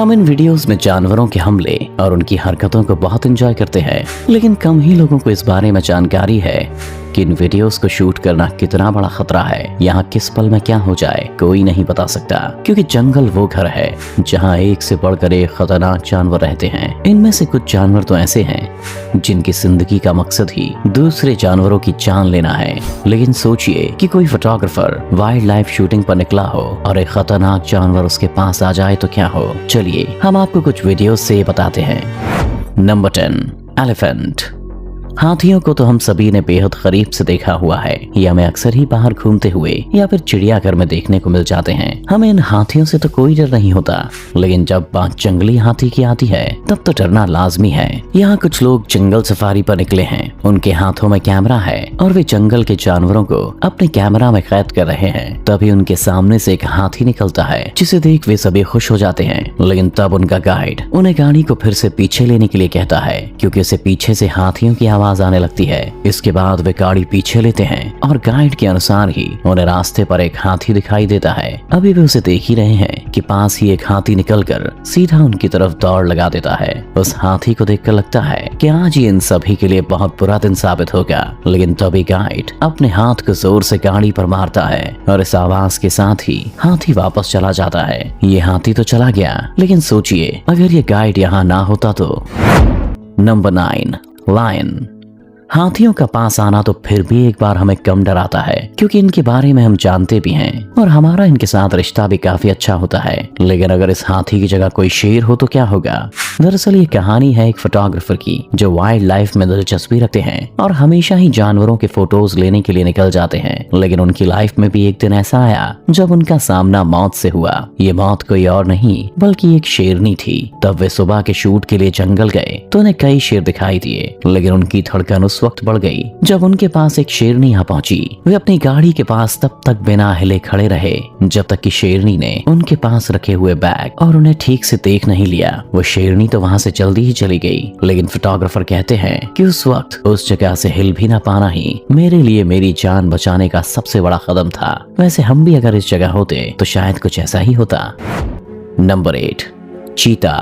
हम इन वीडियोस में जानवरों के हमले और उनकी हरकतों को बहुत एंजॉय करते हैं, लेकिन कम ही लोगों को इस बारे में जानकारी है कि इन वीडियोस को शूट करना कितना बड़ा खतरा है। यहाँ किस पल में क्या हो जाए कोई नहीं बता सकता, क्योंकि जंगल वो घर है जहाँ एक से बढ़कर एक खतरनाक जानवर रहते हैं। इनमें से कुछ जानवर तो ऐसे हैं जिनकी जिंदगी का मकसद ही दूसरे जानवरों की जान लेना है। लेकिन सोचिए कि कोई फोटोग्राफर वाइल्ड लाइफ शूटिंग पर निकला हो और एक खतरनाक जानवर उसके पास आ जाए तो क्या हो। चलिए हम आपको कुछ वीडियो से बताते हैं। Number 10, elephant. हाथियों को तो हम सभी ने बेहद करीब से देखा हुआ है। ये हमें अक्सर ही बाहर घूमते हुए या फिर चिड़ियाघर में देखने को मिल जाते हैं। हमें इन हाथियों से तो कोई डर नहीं होता, लेकिन जब बात जंगली हाथी की आती है तब तो डरना लाजमी है। यहाँ कुछ लोग जंगल सफारी पर निकले हैं, उनके हाथों में कैमरा है और वे जंगल के जानवरों को अपने कैमरा में कैद कर रहे हैं। तभी उनके सामने से एक हाथी निकलता है, जिसे देख वे सभी खुश हो जाते हैं। लेकिन तब उनका गाइड उन्हें गाड़ी को फिर से पीछे लेने के लिए कहता है, क्योंकि उसे पीछे से हाथियों की आवाज आने लगती है। इसके बाद वे गाड़ी पीछे लेते हैं और गाइड के अनुसार ही उन्हें रास्ते पर एक हाथी दिखाई देता है। अभी वे उसे देख ही रहे हैं कि पास ही एक हाथी निकलकर सीधा उनकी तरफ दौड़ लगा देता है। उस हाथी को देखकर लगता है कि आज ये इन सभी के लिए बहुत बुरा दिन साबित होगा। लेकिन तभी गाइड अपने हाथ को जोर से गाड़ी पर मारता है और इस आवाज के साथ ही हाथी वापस चला जाता है। ये हाथी तो चला गया, लेकिन सोचिए अगर ये गाइड यहाँ ना होता तो। Number 9, lion. हाथियों का पास आना तो फिर भी एक बार हमें कम डराता है, क्योंकि इनके बारे में हम जानते भी हैं और हमारा इनके साथ रिश्ता भी काफी अच्छा होता है। लेकिन अगर इस हाथी की जगह कोई शेर हो तो क्या होगा। दरअसल ये कहानी है एक फोटोग्राफर की जो वाइल्ड लाइफ में दिलचस्पी रखते हैं और हमेशा ही जानवरों के फोटोज लेने के लिए निकल जाते हैं। लेकिन उनकी लाइफ में भी एक दिन ऐसा आया जब उनका सामना मौत से हुआ। ये मौत कोई और नहीं बल्कि एक शेरनी थी। तब वे सुबह के शूट के लिए जंगल गए तो उन्हें कई शेर दिखाई दिए, लेकिन उनकी धड़कन उस वक्त बढ़ गई जब उनके पास एक शेरनी आ पहुंची। वे अपनी गाड़ी के पास तब तक बिना हिले खड़े रहे जब तक कि शेरनी ने उनके पास रखे हुए बैग और उन्हें ठीक से देख नहीं लिया। वो शेरनी तो वहां से जल्दी ही चली गई, लेकिन फोटोग्राफर कहते हैं कि उस वक्त उस जगह से हिल भी ना पाना ही मेरे लिए मेरी जान बचाने का सबसे बड़ा कदम था। वैसे हम भी अगर इस जगह होते तो शायद कुछ ऐसा ही होता। नंबर 8, चीता।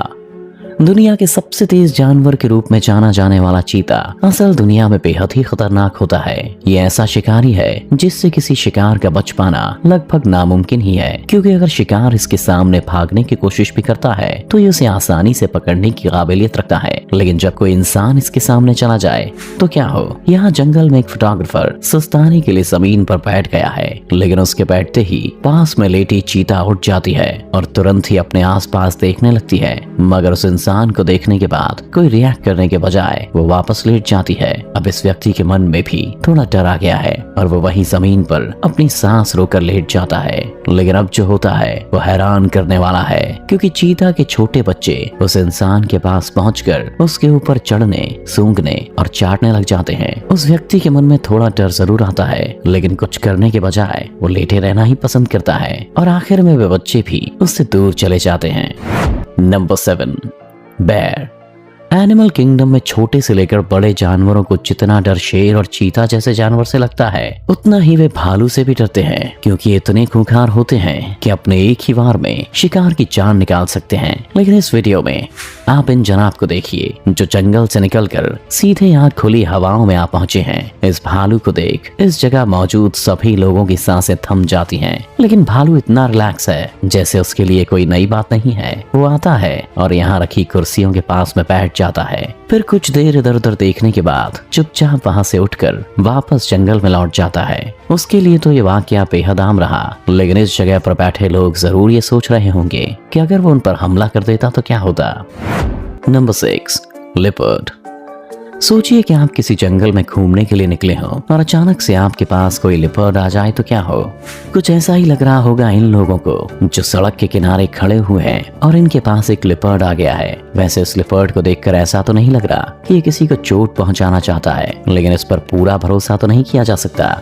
दुनिया के सबसे तेज जानवर के रूप में जाना जाने वाला चीता असल दुनिया में बेहद ही खतरनाक होता है। ये ऐसा शिकारी है जिससे किसी शिकार का बच पाना लगभग नामुमकिन ही है, क्योंकि अगर शिकार इसके सामने भागने की कोशिश भी करता है तो ये उसे आसानी से पकड़ने की काबिलियत रखता है। लेकिन जब कोई इंसान इसके सामने चला जाए तो क्या हो। यहाँ जंगल में एक फोटोग्राफर सुस्ताने के लिए जमीन पर बैठ गया है, लेकिन उसके बैठते ही पास में लेटी चीता उठ जाती है और तुरंत ही अपने आसपास देखने लगती है। मगर उस इंसान को देखने के बाद कोई रिएक्ट करने के बजाय वो वापस लेट जाती है। अब इस व्यक्ति के मन में भी थोड़ा डर आ गया है और वो वहीं जमीन पर अपनी सांस रोकर लेट जाता है। लेकिन अब जो होता है वो हैरान करने वाला है, क्योंकि चीता के छोटे बच्चे उस इंसान के पास पहुंचकर उसके ऊपर चढ़ने, सूंघने और चाटने लग जाते हैं। उस व्यक्ति के मन में थोड़ा डर जरूर आता है, लेकिन कुछ करने के बजाय वो लेटे रहना ही पसंद करता है और आखिर में वे बच्चे भी उससे दूर चले जाते हैं। Number 7, bear. एनिमल किंगडम में छोटे से लेकर बड़े जानवरों को जितना डर शेर और चीता जैसे जानवर से लगता है, उतना ही वे भालू से भी डरते हैं, क्योंकि ये इतने खूंखार होते हैं कि अपने एक ही वार में शिकार की जान निकाल सकते हैं। लेकिन इस वीडियो में आप इन जनाब को देखिए जो जंगल से निकलकर सीधे यहाँ खुली हवाओं में आ पहुंचे हैं। इस भालू को देख इस जगह मौजूद सभी लोगों की सांसें थम जाती हैं। लेकिन भालू इतना रिलैक्स है जैसे उसके लिए कोई नई बात नहीं है। वो आता है और यहाँ रखी कुर्सियों के पास में बैठ जाता है। फिर कुछ देर इधर उधर देखने के बाद चुपचाप वहां से उठकर वापस जंगल में लौट जाता है। उसके लिए तो ये वाकया बेहद आम रहा, लेकिन इस जगह पर बैठे लोग जरूर ये सोच रहे होंगे कि अगर वो उन पर हमला कर देता तो क्या होता। Number 6, leopard. सोचिए कि आप किसी जंगल में घूमने के लिए निकले हो और अचानक से आपके पास कोई लिपर्ड आ जाए तो क्या हो। कुछ ऐसा ही लग रहा होगा इन लोगों को जो सड़क के किनारे खड़े हुए हैं और इनके पास एक लिपर्ड आ गया है। वैसे इस लिपर्ड को देखकर ऐसा तो नहीं लग रहा कि ये किसी को चोट पहुंचाना चाहता है, लेकिन इस पर पूरा भरोसा तो नहीं किया जा सकता।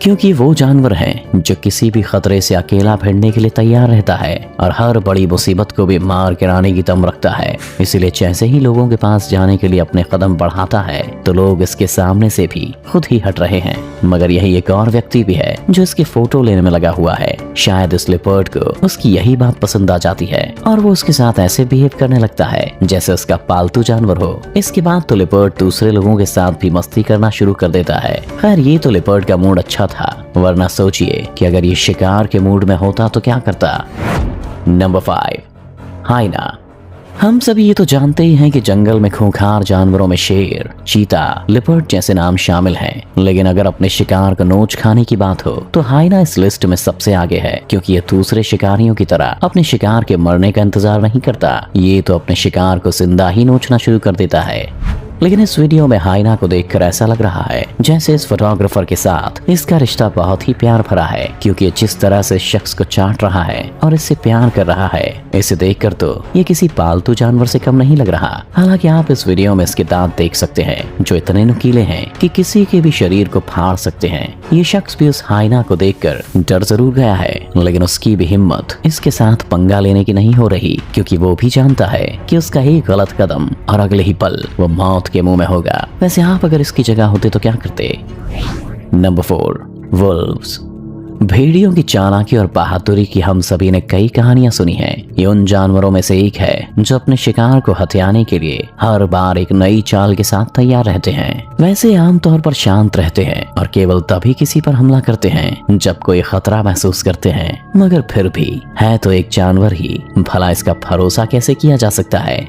क्योंकि वो जानवर है जो किसी भी खतरे से अकेला भिड़ने के लिए तैयार रहता है और हर बड़ी मुसीबत को भी मार गिराने की दम रखता है। इसीलिए जैसे ही लोगों के पास जाने के लिए अपने कदम बढ़ाता है तो लोग इसके सामने से भी खुद ही हट रहे हैं। मगर यही एक और व्यक्ति भी है जो इसकी फोटो लेने में लगा हुआ है। शायद इस लेपर्ड को उसकी यही बात पसंद आ जाती है और वो उसके साथ ऐसे बिहेव करने लगता है जैसे उसका पालतू जानवर हो। इसके बाद तो लेपर्ड दूसरे लोगों के साथ भी मस्ती करना शुरू कर देता है। खैर ये तो लेपर्ड का मूड अच्छा था, वरना सोचिए कि अगर ये शिकार के मूड में होता तो क्या करता। नंबर 5, हाइना। हम सभी ये तो जानते ही हैं कि जंगल में खूंखार जानवरों में शेर, चीता, लिपर्ड जैसे नाम शामिल हैं। लेकिन अगर अपने शिकार को नोच खाने की बात हो तो हाइना इस लिस्ट में सबसे आगे है, क्योंकि ये दूसरे शिकारियों की तरह अपने शिकार के मरने का इंतजार नहीं करता। ये तो अपने शिकार को जिंदा ही नोचना शुरू कर देता है। लेकिन इस वीडियो में हाइना को देखकर ऐसा लग रहा है जैसे इस फोटोग्राफर के साथ इसका रिश्ता बहुत ही प्यार भरा है, क्योंकि ये जिस तरह से शख्स को चाट रहा है और इससे प्यार कर रहा है, इसे देखकर तो ये किसी पालतू जानवर से कम नहीं लग रहा। हालांकि आप इस वीडियो में इसके दांत देख सकते हैं जो इतने नुकीले हैं कि किसी के भी शरीर को फाड़ सकते हैं। ये शख्स भी उस हाइना को देखकर डर जरूर गया है, लेकिन उसकी भी हिम्मत इसके साथ पंगा लेने की नहीं हो रही, क्योंकि वो भी जानता है कि उसका एक गलत कदम और अगले ही पल वो मौत के मुंह में होगा। वैसे आप अगर इसकी जगह होते तो क्या करते। Number 4, Wolves. भेड़ियों की चालाकी और बहादुरी की हम सभी ने कई कहानियां सुनी हैं। ये उन जानवरों में से एक है जो अपने शिकार को हथियाने के लिए हर बार एक नई चाल के साथ तैयार रहते हैं। वैसे आमतौर पर शांत रहते हैं और केवल तभी किसी पर हमला करते हैं जब कोई खतरा महसूस करते हैं, मगर फिर भी है तो एक जानवर ही, भला इसका भरोसा कैसे किया जा सकता है।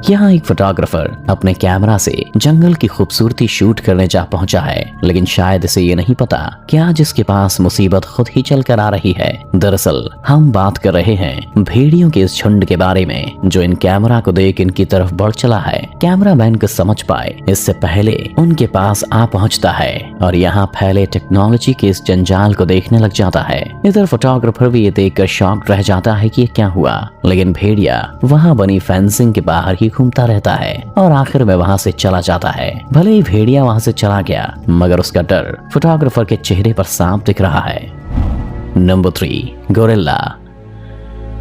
यहाँ एक फोटोग्राफर अपने कैमरा से जंगल की खूबसूरती शूट करने जा पहुंचा है, लेकिन शायद इसे ये नहीं पता कि आज इसके पास मुसीबत खुद ही चल कर आ रही है। दरअसल हम बात कर रहे हैं भेड़ियों के इस झुंड के बारे में जो इन कैमरा को देख इनकी तरफ बढ़ चला है। कैमरामैन को समझ पाए इससे पहले उनके पास आ पहुंचता है और यहाँ फैले टेक्नोलॉजी के इस जंजाल को देखने लग जाता है। इधर फोटोग्राफर भी ये देखकर शॉक्ड रह जाता है कि ये क्या हुआ, लेकिन भेड़िया वहाँ बनी फेंसिंग के बाहर ही घूमता रहता है और आखिर में वहां से चला जाता है। भले ही भेड़िया वहां से चला गया, मगर उसका डर फोटोग्राफर के चेहरे पर साफ दिख रहा है। Number 3, gorilla.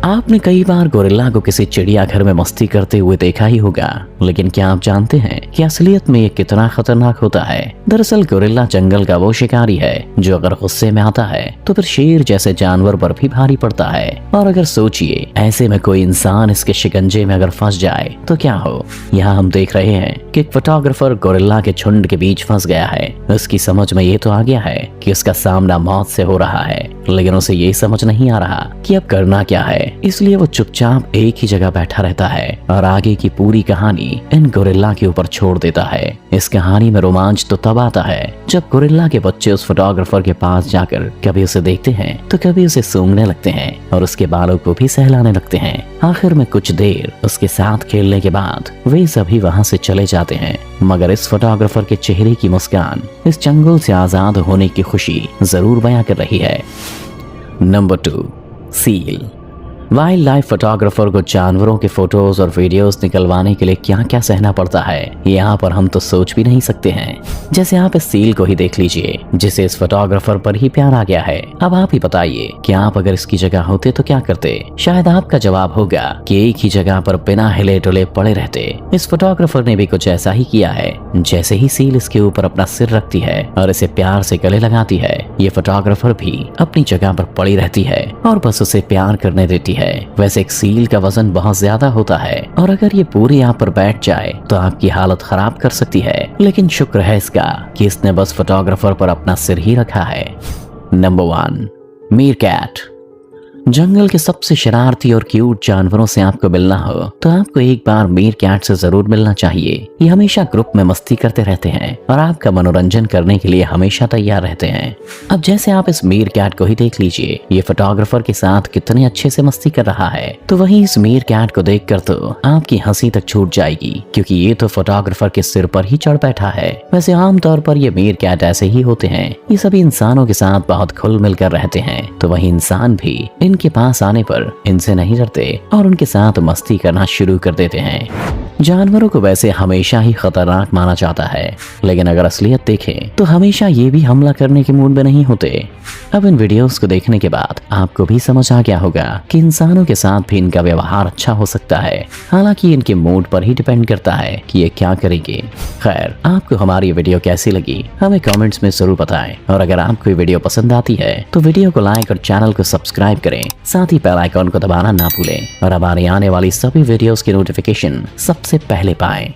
आपने कई बार गोरिल्ला को किसी चिड़ियाघर में मस्ती करते हुए देखा ही होगा, लेकिन क्या आप जानते हैं कि असलियत में ये कितना खतरनाक होता है। दरअसल गोरिल्ला जंगल का वो शिकारी है जो अगर गुस्से में आता है तो फिर शेर जैसे जानवर पर भी भारी पड़ता है। और अगर सोचिए ऐसे में कोई इंसान इसके शिकंजे में अगर फंस जाए तो क्या हो। यहाँ हम देख रहे हैं कि एक फोटोग्राफर गोरिल्ला के झुंड के बीच फंस गया है। उसकी समझ में ये तो आ गया है कि उसका सामना मौत से हो रहा है, लेकिन उसे ये समझ नहीं आ रहा कि अब करना क्या है। इसलिए वो चुपचाप एक ही जगह बैठा रहता है और आगे की पूरी कहानी इन गोरिल्ला के ऊपर छोड़ देता है। इस कहानी में रोमांच तो तब आता है जब गोरिल्ला के बच्चे उस फोटोग्राफर के पास जाकर कभी उसे देखते हैं तो कभी उसे सूंघने लगते हैं और उसके बालों को भी सहलाने लगते हैं। आखिर में कुछ देर उसके साथ खेलने के बाद वे सभी वहां से चले जाते हैं, मगर इस फोटोग्राफर के चेहरे की मुस्कान इस जंगल से आजाद होने की खुशी जरूर बयां कर रही है। Number 2, seal. Wild life photographer को जानवरों के फोटोज और वीडियोस निकलवाने के लिए क्या क्या सहना पड़ता है, यहाँ पर हम तो सोच भी नहीं सकते हैं। जैसे आप इस सील को ही देख लीजिए जिसे इस फोटोग्राफर पर ही प्यार आ गया है। अब आप ही बताइए कि आप अगर इसकी जगह होते तो क्या करते। शायद आपका जवाब होगा कि एक ही जगह पर बिना हिले डुले पड़े रहते। इस फोटोग्राफर ने भी कुछ ऐसा ही किया है। जैसे ही सील इसके ऊपर अपना सिर रखती है और इसे प्यार से गले लगाती है, ये फोटोग्राफर भी अपनी जगह पर पड़ी रहती है और बस उसे प्यार करने देती है। वैसे एक सील का वजन बहुत ज्यादा होता है और अगर ये पूरी आप पर बैठ जाए तो आपकी हालत खराब कर सकती है, लेकिन शुक्र है इसका कि इसने बस फोटोग्राफर पर अपना सिर ही रखा है। Number 1, MeerKAT. जंगल के सबसे शरारती और क्यूट जानवरों से आपको मिलना हो तो आपको एक बार मीरकैट से जरूर मिलना चाहिए। ये हमेशा ग्रुप में मस्ती करते रहते हैं और आपका मनोरंजन करने के लिए हमेशा तैयार रहते हैं। अब जैसे आप इस मीरकैट को ही देख लीजिए, ये फोटोग्राफर के साथ कितने अच्छे से मस्ती कर रहा है, तो वहीं इस मीरकैट को देखकर तो आपकी हंसी तक छूट जाएगी, क्योंकि ये तो फोटोग्राफर के सिर पर ही चढ़ बैठा है। वैसे आमतौर पर ये मीरकैट ऐसे ही होते हैं, ये सभी इंसानों के साथ बहुत खुल मिलकर रहते हैं, तो वही इंसान भी इनके पास आने पर इनसे नहीं डरते और उनके साथ मस्ती करना शुरू कर देते हैं। जानवरों को वैसे हमेशा ही खतरनाक माना जाता है, लेकिन अगर असलियत देखें तो हमेशा ये भी हमला करने के मूड में नहीं होते। अब इन वीडियोस को देखने के बाद आपको भी समझ आ गया होगा कि इंसानों के साथ भी इनका व्यवहार अच्छा हो सकता है, हालांकि इनके मूड पर ही डिपेंड करता है कि ये क्या करेंगे। खैर, आपको हमारी वीडियो कैसी लगी हमें कमेंट्स में जरूर बताएं, और अगर आपको ये वीडियो पसंद आती है तो वीडियो को लाइक और चैनल को सब्सक्राइब करें, साथ ही बेल आइकॉन को दबाना ना भूलें और हमारी आने वाली सभी वीडियोस की नोटिफिकेशन सबसे पहले पाएं।